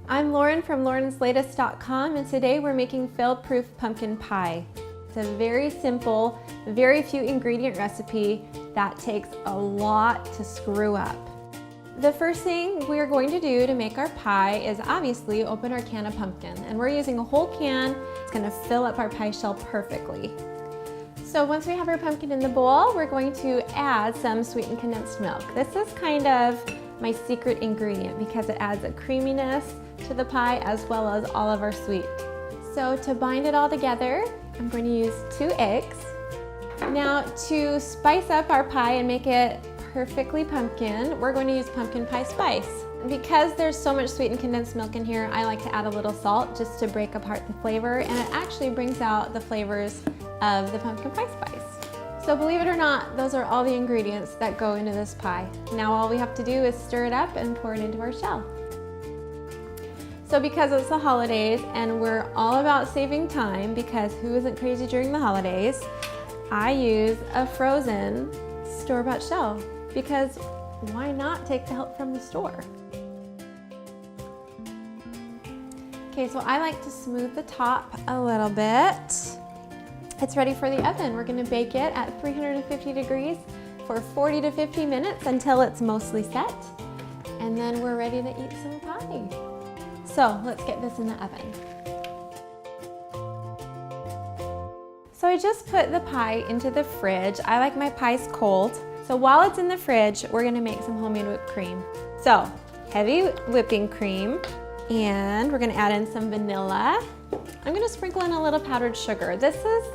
I'm Lauren from laurenslatest.com, and today we're making fail-proof pumpkin pie. It's a very simple, very few ingredient recipe that takes a lot to screw up. The first thing we're going to do to make our pie is obviously open our can of pumpkin, and we're using a whole can. It's going to fill up our pie shell perfectly. So once we have our pumpkin in the bowl, we're going to add some sweetened condensed milk. This is kind of my secret ingredient because it adds a creaminess to the pie as well as all of our sweet. So to bind it all together, I'm going to use 2 eggs. Now to spice up our pie and make it perfectly pumpkin, we're going to use pumpkin pie spice. Because there's so much sweetened condensed milk in here, I like to add a little salt just to break apart the flavor, and it actually brings out the flavors of the pumpkin pie spice. So believe it or not, those are all the ingredients that go into this pie. Now all we have to do is stir it up and pour it into our shell. So because it's the holidays and we're all about saving time, because who isn't crazy during the holidays, I use a frozen store-bought shell, because why not take the help from the store? Okay, so I like to smooth the top a little bit. It's ready for the oven. We're gonna bake it at 350 degrees for 40 to 50 minutes until it's mostly set. And then we're ready to eat some pie. So let's get this in the oven. So I just put the pie into the fridge. I like my pies cold. So while it's in the fridge, we're gonna make some homemade whipped cream. So heavy whipping cream, and we're gonna add in some vanilla. I'm gonna sprinkle in a little powdered sugar. This is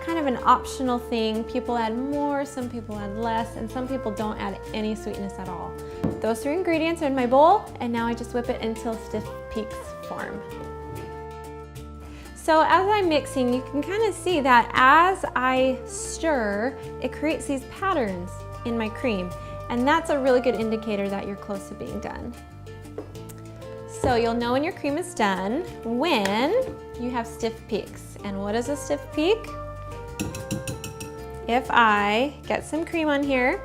kind of an optional thing. People add more, some people add less, and some people don't add any sweetness at all. Those 3 ingredients are in my bowl, and now I just whip it until stiff peaks form. So as I'm mixing, you can kind of see that as I stir, it creates these patterns in my cream, and that's a really good indicator that you're close to being done. So you'll know when your cream is done when you have stiff peaks. And what is a stiff peak? If I get some cream on here,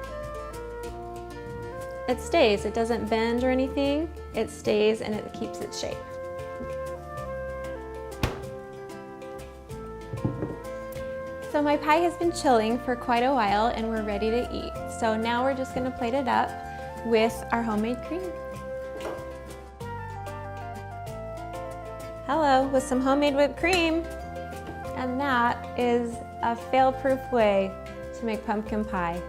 it stays. It doesn't bend or anything. It stays and it keeps its shape. So my pie has been chilling for quite a while and we're ready to eat. So now we're just gonna plate it up with our homemade cream. Hello, with some homemade whipped cream. And that is a fail-proof way to make pumpkin pie.